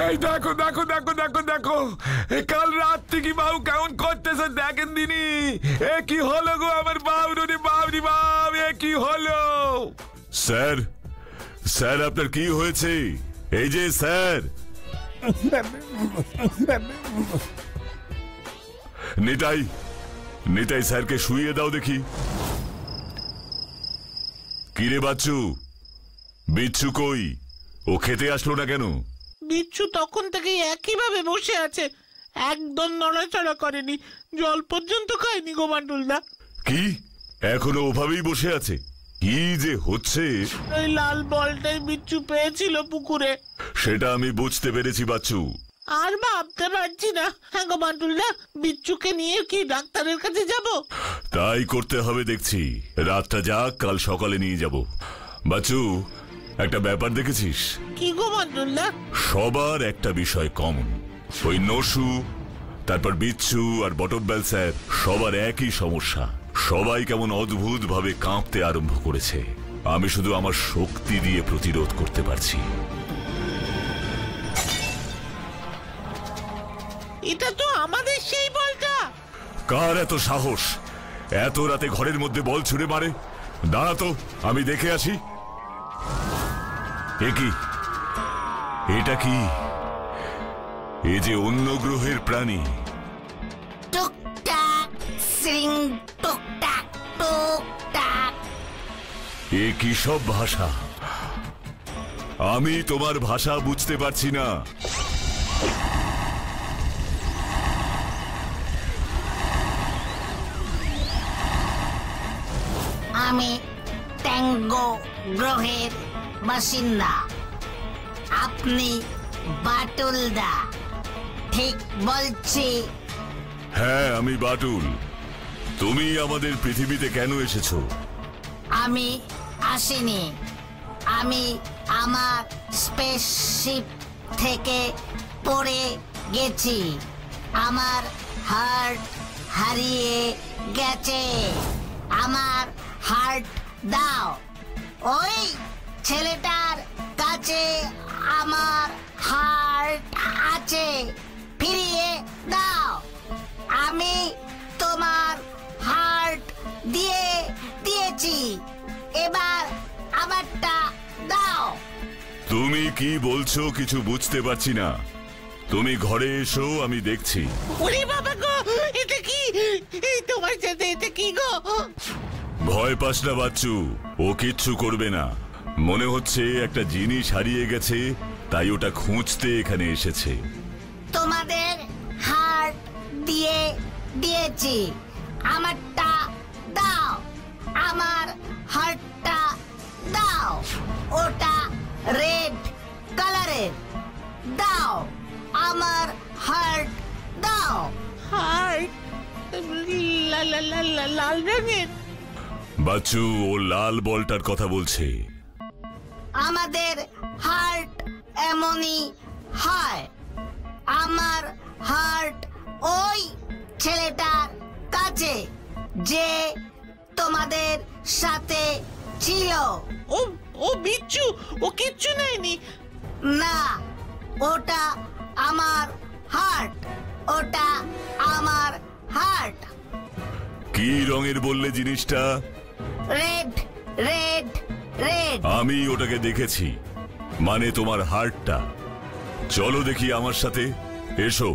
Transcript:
এই দেখো দেখো দেখো দেখো দেখো, কাল রাত থেকে বাবু কেমন করতেছে দেখেন দিনি। এ কি হলো গো আমার বাবুরে, বাবরি বাব, এ কি হলো? স্যার, স্যার আপনার কি হয়েছে? এই যে স্যার। নিতাই, নিতাই স্যারকে শুইয়ে দাও দেখি। কিরে বাচ্চু, বিচ্ছু কই? ও খেতে আসলো না কেন? বিচ্ছু তখন থেকে একইভাবে বসে আছে, একদম নড়াচড়া করেনি, জল পর্যন্ত খায়নি গো বান্টুলদা। কি এখনো ওভাবেই বসে আছে? কি যে হচ্ছে! ওই লাল বলটাই বিচ্ছু পেয়েছিল পুকুরে। সেটা আমি বুঝতে পেরেছি বাচ্চু। আর ভাবতে পারছি না। হ্যাঁ গো বান্টুলদা, বিচ্ছুকে নিয়ে কি ডাক্তারের কাছে যাব? তাই করতে হবে দেখছি। রাতটা যাক, কাল সকালে নিয়ে যাব। বাচ্চু, একটা ব্যাপার দেখেছিস? কি গো বান্টুলদা? সবার একটা বিষয় কমন। ওই নসু, তারপর বিচ্ছু আর বটব্যাল স্যার, সবার একই সমস্যা। সবাই কেমন অদ্ভুত ভাবে কাঁপতে আরম্ভ করেছে। আমি শুধু আমার শক্তি দিয়ে প্রতিরোধ করতে পারছি। এটা তো আমাদের সেই বলটা। কার এত সাহস এত রাতে ঘরের মধ্যে বল ছুড়ে মারে? দাঁড়া তো, আমি দেখে আসি। এ কি? এটা কি? এ যে অন্য গ্রহের প্রাণী। টুকটাক সিং টুকটাক টুকটাক। এ কি সব ভাষা? আমি তোমার ভাষা বুঝতে পারছি না। আমি ট্যাঙ্গো গ্রহের বাসিন্দা। আপনি বাটুলদা, ঠিক বলছি? হ্যাঁ, আমি বাটুল। তুমি আমাদের পৃথিবীতে কেন এসেছো? আমি আসিনি। আমি আমার স্পেসশিপ থেকে পড়ে গেছি। আমার হার্ট হারিয়ে গেছে। আমার হার্ট দাও। ওই ছেলেটার কাছে আমার হার্ট আছে, ফিরিয়ে দাও। আমি তোমার হার্ট দিয়েছি, এবার আমারটা দাও। তুমি কি বলছো কিছু বুঝতে পারছি না। তুমি ঘরে এসো, আমি দেখছি। ওরে বাবা গো, এটা কি? এই তোমার সাথে এটা কি গো? ভয় পাস না বাচ্চু, ও কিচ্ছু করবে না। মনে হচ্ছে একটা জিনিস হারিয়ে গেছে, তাই ওটা খুঁজতে এখানে এসেছে। তোমাদের হার্ট দিয়েছি, আমারটা দাও। আমার হার্টটা দাও। ওটা রেড কালারের। দাও আমার হার্ট দাও। হার্ট লাল রঙের? বাচ্চু, ও লাল বলটার কথা বলছে। আমাদের হার্ট এমনই হয়। আমার হার্ট ওই ছেলেটার কাছে যে তোমাদের সাথে ছিল। ও বিচ্ছু, ও কিচ্ছু নেয়নি। না, ওটা আমার হার্ট। ওটা আমার হার্ট। কি রঙের বললে জিনিসটা? Red red red. আমি ওটাকে দেখেছি, মানে তোমার হার্টটা। চলো দেখি আমার সাথে, এসো।